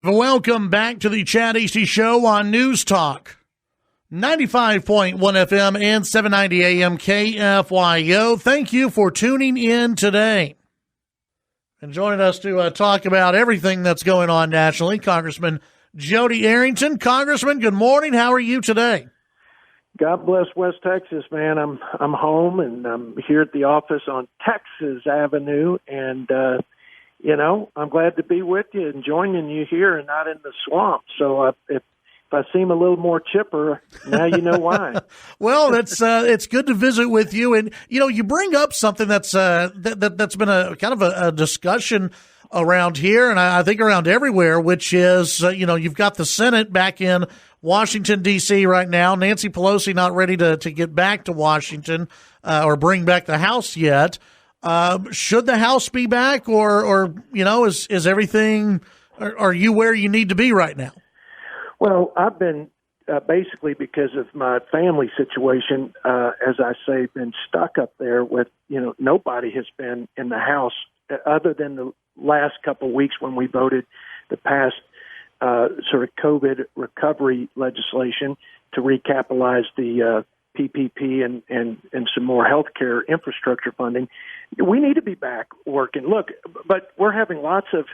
Welcome back to the Chad Hasty Show on News Talk 95.1 FM and 790 AM KFYO. Thank you for tuning in today. And joining us to talk about everything that's going on nationally, Congressman Jodey Arrington. Congressman, good morning. How are you today? God bless West Texas, man. I'm home and I'm here at the office on Texas Avenue, and I'm glad to be with you and joining you here and not in the swamp. So if I seem a little more chipper, now you know why. Well, it's good to visit with you, and you bring up something that's been a kind of a discussion around here, and I think around everywhere, which is you've got the Senate back in Washington D.C. right now. Nancy Pelosi not ready to get back to Washington or bring back the House yet. Should the House be back, or is everything? Are you where you need to be right now? Well, I've been basically, because of my family situation, as I say, been stuck up there with nobody has been in the House other than the last couple of weeks when we voted the past sort of COVID recovery legislation to recapitalize the PPP and some more healthcare infrastructure funding. We need to be back working. Look, but we're having lots of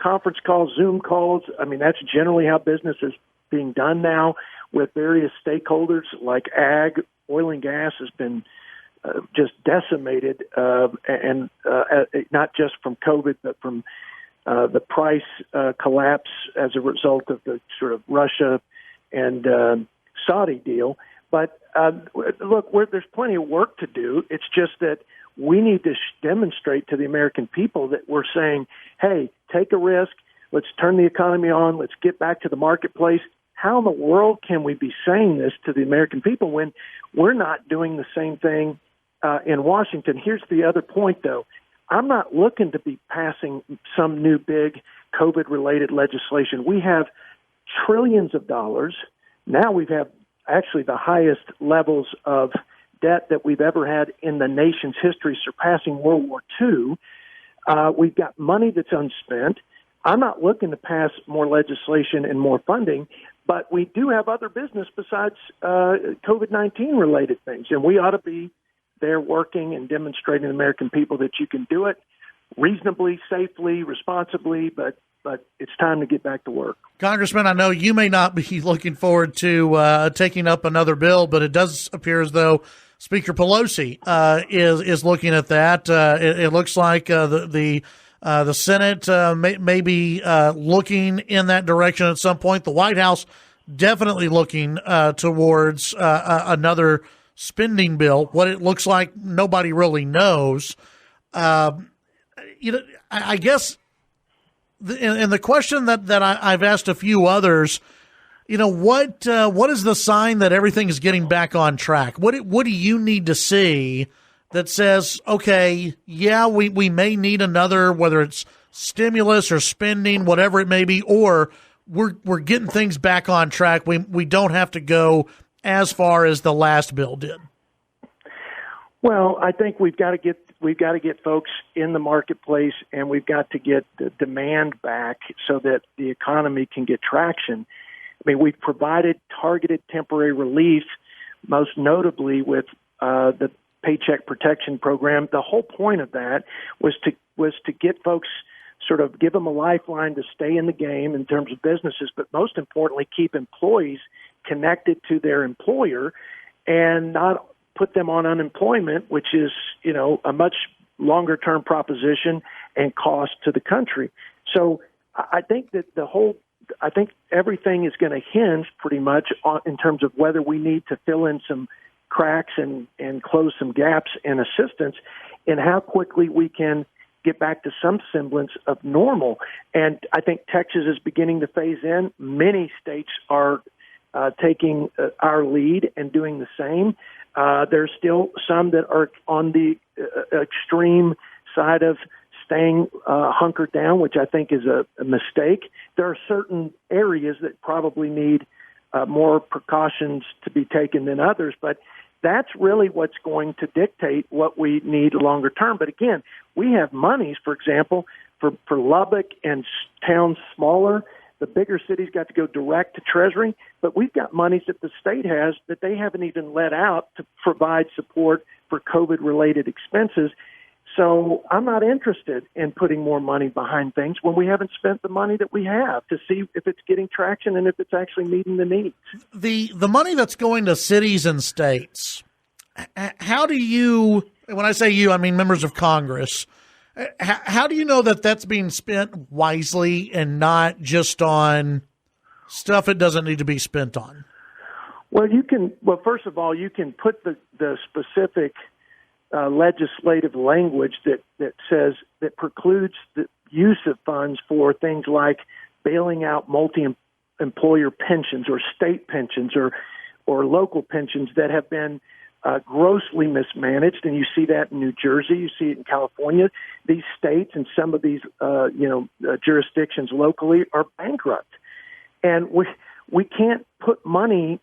conference calls, Zoom calls. I mean, that's generally how business is being done now with various stakeholders like ag, oil and gas has been just decimated, and not just from COVID, but from the price collapse as a result of the sort of Russia and Saudi deal. But look, there's plenty of work to do. It's just that we need to demonstrate to the American people that we're saying, hey, take a risk. Let's turn the economy on. Let's get back to the marketplace. How in the world can we be saying this to the American people when we're not doing the same thing in Washington? Here's the other point, though. I'm not looking to be passing some new big COVID-related legislation. We have trillions of dollars. Now we have actually the highest levels of debt that we've ever had in the nation's history, surpassing World War II. We've got money that's unspent. I'm not looking to pass more legislation and more funding, but we do have other business besides COVID-19 related things, and we ought to be there working and demonstrating to the American people that you can do it reasonably, safely, responsibly, but it's time to get back to work. Congressman, I know you may not be looking forward to taking up another bill, but it does appear as though Speaker Pelosi is looking at that. It looks like the Senate may be looking in that direction at some point. The White House definitely looking towards another spending bill. What it looks like, nobody really knows. I guess. And the question that I've asked a few others, what is the sign that everything is getting back on track? What do you need to see that says, okay, yeah, we may need another, whether it's stimulus or spending, whatever it may be, or we're getting things back on track. We don't have to go as far as the last bill did. Well, I think we've got to get folks in the marketplace, and we've got to get the demand back so that the economy can get traction. I mean, we've provided targeted temporary relief, most notably with the Paycheck Protection Program. The whole point of that was to get folks, sort of give them a lifeline to stay in the game in terms of businesses, but most importantly, keep employees connected to their employer and not put them on unemployment, which is, a much longer-term proposition and cost to the country. So I think that I think everything is going to hinge pretty much on, in terms of whether we need to fill in some cracks and close some gaps in assistance, and how quickly we can get back to some semblance of normal. And I think Texas is beginning to phase in. Many states are taking our lead and doing the same. There's still some that are on the extreme side of staying hunkered down, which I think is a mistake. There are certain areas that probably need more precautions to be taken than others, but that's really what's going to dictate what we need longer term. But again, we have monies, for example, for Lubbock and towns smaller, the bigger cities got to go direct to Treasury, but we've got monies that the state has that they haven't even let out to provide support for COVID-related expenses. So I'm not interested in putting more money behind things when we haven't spent the money that we have to see if it's getting traction and if it's actually meeting the needs. The money that's going to cities and states, how do you, when I say you, I mean members of Congress, how do you know that that's being spent wisely and not just on stuff it doesn't need to be spent on? Well, first of all, you can put the specific legislative language that says, that precludes the use of funds for things like bailing out multi-employer pensions or state pensions or local pensions that have been grossly mismanaged, and you see that in New Jersey, you see it in California. These states and some of these jurisdictions locally are bankrupt, and we can't put money.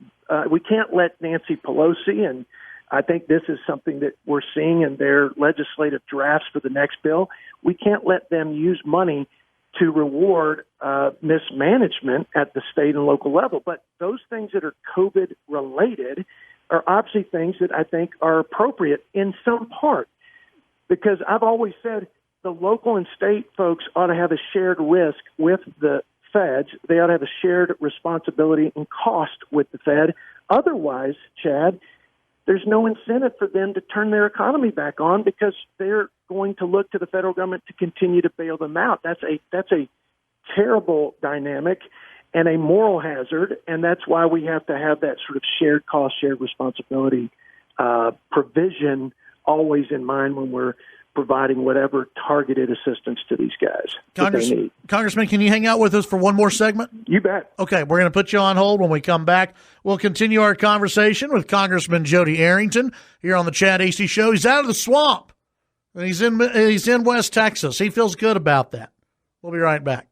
We can't let Nancy Pelosi, and I think this is something that we're seeing in their legislative drafts for the next bill. We can't let them use money to reward mismanagement at the state and local level. But those things that are COVID related are obviously things that I think are appropriate in some part, because I've always said the local and state folks ought to have a shared risk with the feds. They ought to have a shared responsibility and cost with the Fed. Otherwise, Chad, there's no incentive for them to turn their economy back on, because they're going to look to the federal government to continue to bail them out. That's a terrible dynamic and a moral hazard, and that's why we have to have that sort of shared cost, shared responsibility provision always in mind when we're providing whatever targeted assistance to these guys that they need. Congressman, can you hang out with us for one more segment? You bet. Okay, we're going to put you on hold. When we come back, we'll continue our conversation with Congressman Jodey Arrington here on the Chad Hasty Show. He's out of the swamp. He's in West Texas. He feels good about that. We'll be right back.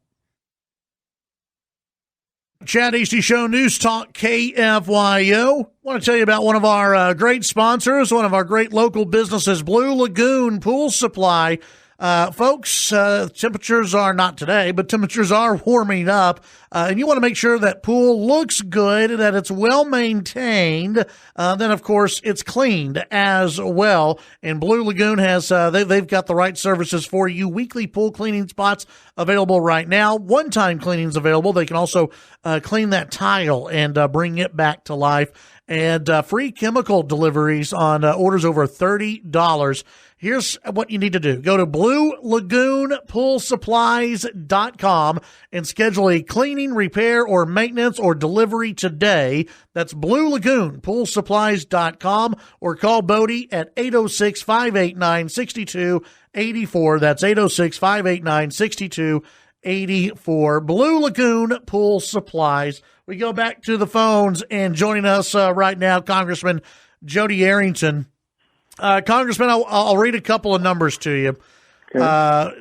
Chad Hasty Show, News Talk KFYO. Want to tell you about one of our great sponsors, one of our great local businesses, Blue Lagoon Pool Supply. Folks, temperatures are not today, but temperatures are warming up, and you want to make sure that pool looks good, that it's well maintained. Then, of course, it's cleaned as well. And Blue Lagoon has they've got the right services for you. Weekly pool cleaning spots available right now. One-time cleanings available. They can also clean that tile and bring it back to life. And free chemical deliveries on orders over $30. Here's what you need to do. Go to BlueLagoonPoolSupplies.com and schedule a cleaning, repair, or maintenance or delivery today. That's BlueLagoonPoolSupplies.com, or call Bodie at 806-589-6284. That's 806-589-6284. Blue Lagoon Pool Supplies. We go back to the phones, and joining us right now, Congressman Jodey Arrington. Congressman, I'll read a couple of numbers to you. Okay.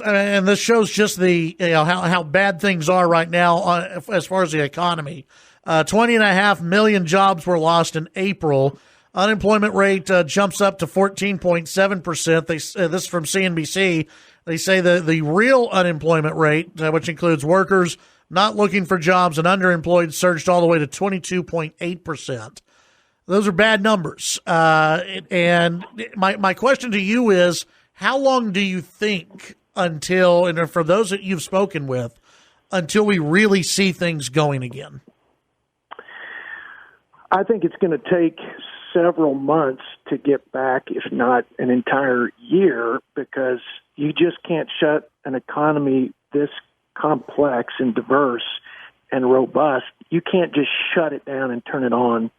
And this shows just how bad things are right now as far as the economy. 20.5 million jobs were lost in April. Unemployment rate jumps up to 14.7%. This is from CNBC. They say the real unemployment rate, which includes workers not looking for jobs and underemployed, surged all the way to 22.8%. Those are bad numbers. And my question to you is, how long do you think until, and for those that you've spoken with, until we really see things going again? I think it's going to take several months to get back, if not an entire year, because you just can't shut an economy this complex and diverse and robust. You can't just shut it down and turn it on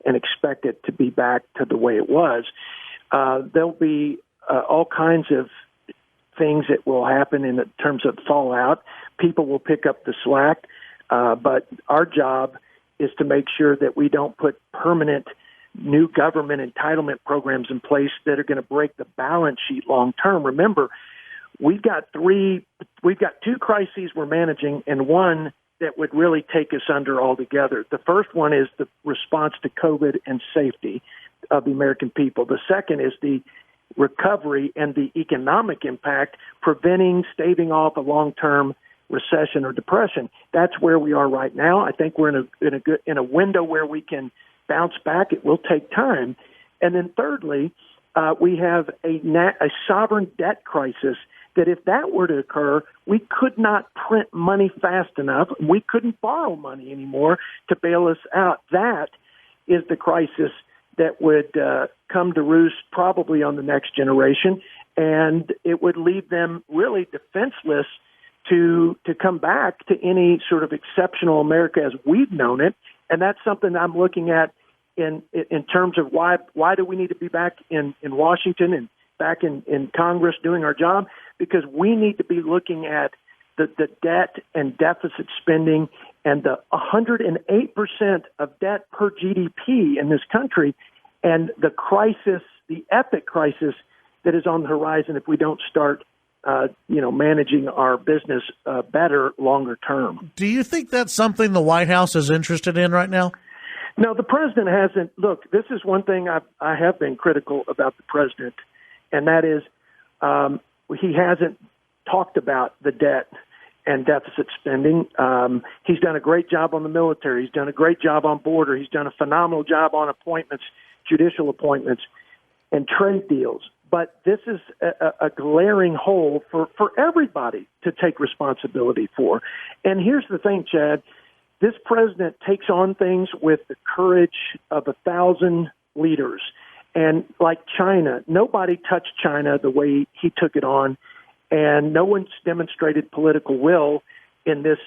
and expect it to be back to the way it was. There'll be all kinds of things that will happen in terms of fallout. People will pick up the slack, but our job is to make sure that we don't put permanent new government entitlement programs in place that are going to break the balance sheet long term. Remember, we've got two crises we're managing, and one that would really take us under altogether. The first one is the response to COVID and safety of the American people. The second is the recovery and the economic impact, staving off a long-term recession or depression. That's where we are right now. I think we're in a window where we can bounce back. It will take time. And then thirdly, we have a sovereign debt crisis that if that were to occur, we could not print money fast enough. We couldn't borrow money anymore to bail us out. That is the crisis that would come to roost probably on the next generation, and it would leave them really defenseless to come back to any sort of exceptional America as we've known it. And that's something I'm looking at in terms of why do we need to be back in Washington and back in Congress doing our job, because we need to be looking at the debt and deficit spending and the 108% of debt per GDP in this country, and the crisis, the epic crisis that is on the horizon if we don't start managing our business better longer term. Do you think that's something the White House is interested in right now? No, the president hasn't. Look, this is one thing I have been critical about the president, and that is he hasn't talked about the debt and deficit spending. He's done a great job on the military. He's done a great job on border. He's done a phenomenal job on appointments, judicial appointments, and trade deals. But this is a glaring hole for everybody to take responsibility for. And here's the thing, Chad. This president takes on things with the courage of 1,000 leaders. And like China, nobody touched China the way he took it on, and no one's demonstrated political will in this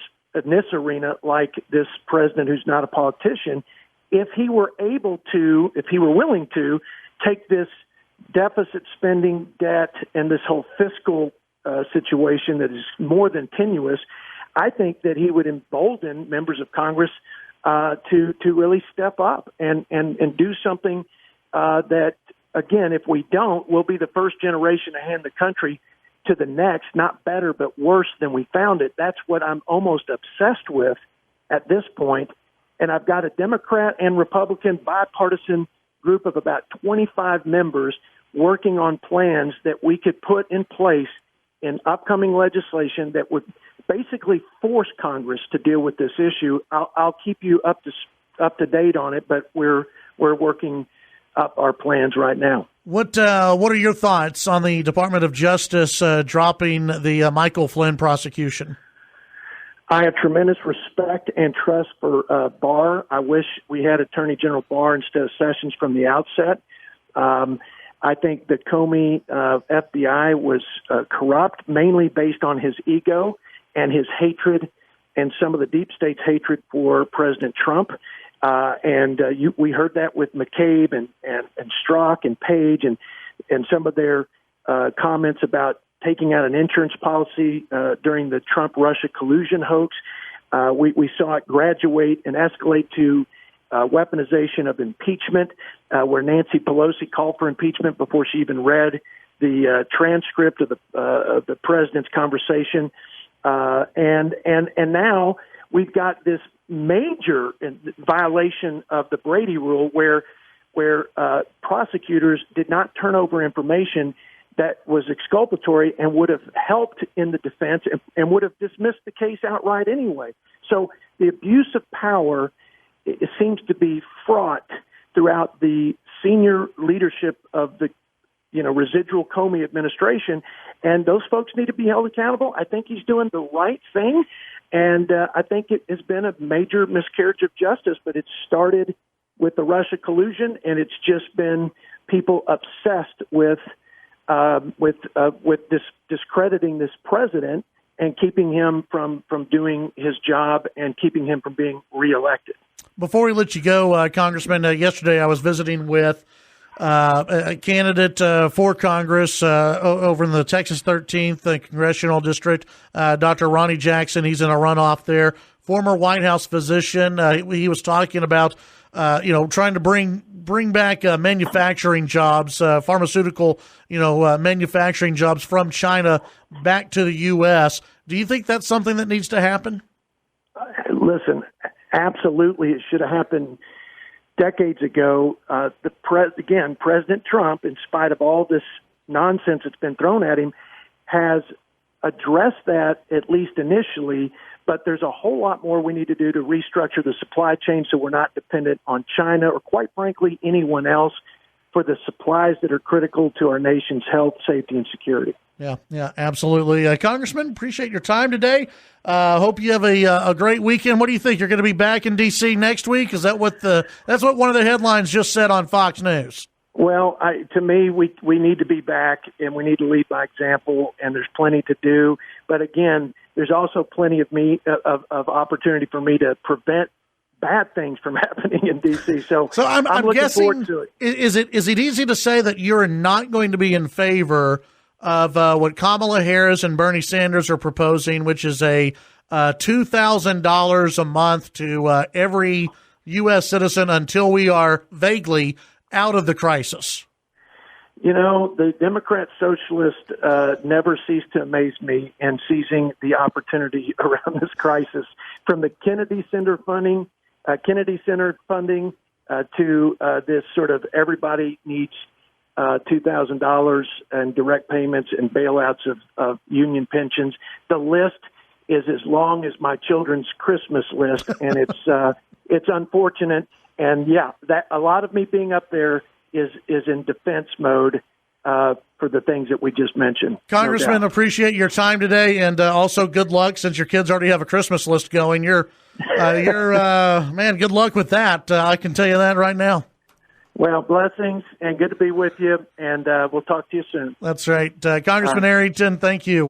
arena like this president who's not a politician. If he were willing to take this deficit spending, debt, and this whole fiscal situation that is more than tenuous, I think that he would embolden members of Congress to really step up and do something that, again, if we don't, we'll be the first generation to hand the country to the next, not better, but worse than we found it. That's what I'm almost obsessed with at this point. And I've got a Democrat and Republican bipartisan group of about 25 members working on plans that we could put in place in upcoming legislation that would basically force Congress to deal with this issue. I'll keep you up to date on it, but we're working up our plans right now. What are your thoughts on the Department of Justice dropping the Michael Flynn prosecution? I have tremendous respect and trust for Barr. I wish we had Attorney General Barr instead of Sessions from the outset. I think the Comey FBI was corrupt, mainly based on his ego and his hatred and some of the deep state's hatred for President Trump. We heard that with McCabe and Strzok and Page and some of their comments about taking out an insurance policy during the Trump-Russia collusion hoax. We saw it graduate and escalate to weaponization of impeachment, where Nancy Pelosi called for impeachment before she even read the transcript of the president's conversation. And now we've got this major violation of the Brady rule where prosecutors did not turn over information that was exculpatory and would have helped in the defense and would have dismissed the case outright anyway. So the abuse of power, it seems to be fraught throughout the senior leadership of the residual Comey administration, and those folks need to be held accountable. I think he's doing the right thing, and I think it has been a major miscarriage of justice, but it started with the Russia collusion, and it's just been people obsessed with discrediting this president and keeping him from doing his job and keeping him from being reelected. Before we let you go, Congressman, yesterday I was visiting with a candidate for Congress over in the Texas 13th Congressional District, Dr. Ronnie Jackson. He's in a runoff there. Former White House physician. He was talking about trying to bring back manufacturing jobs, pharmaceutical manufacturing jobs from China back to the U.S. Do you think that's something that needs to happen? Listen, absolutely, it should have happened decades ago. President Trump, in spite of all this nonsense that's been thrown at him, has addressed that at least initially. But there's a whole lot more we need to do to restructure the supply chain so we're not dependent on China or, quite frankly, anyone else for the supplies that are critical to our nation's health, safety, and security. Yeah, absolutely. Congressman, appreciate your time today. Hope you have a great weekend. What do you think? You're going to be back in D.C. next week? Is that that's what one of the headlines just said on Fox News? Well, to me, we need to be back, and we need to lead by example, and there's plenty to do. But again, there's also plenty of opportunity for me to prevent bad things from happening in D.C. So I'm looking guessing, forward to it. Is it easy to say that you're not going to be in favor of what Kamala Harris and Bernie Sanders are proposing, which is a $2,000 a month to every U.S. citizen until we are vaguely out of the crisis? You know, the Democrat socialist never cease to amaze me in seizing the opportunity around this crisis, from the Kennedy Center funding to this sort of everybody needs $2,000 in direct payments and bailouts of union pensions. The list is as long as my children's Christmas list, and it's unfortunate. And yeah, that a lot of me being up there is in defense mode for the things that we just mentioned. Congressman, appreciate your time today, and also good luck since your kids already have a Christmas list going. You're man, good luck with that. I can tell you that right now. Well, blessings, and good to be with you, and we'll talk to you soon. That's right. Congressman Arrington, thank you.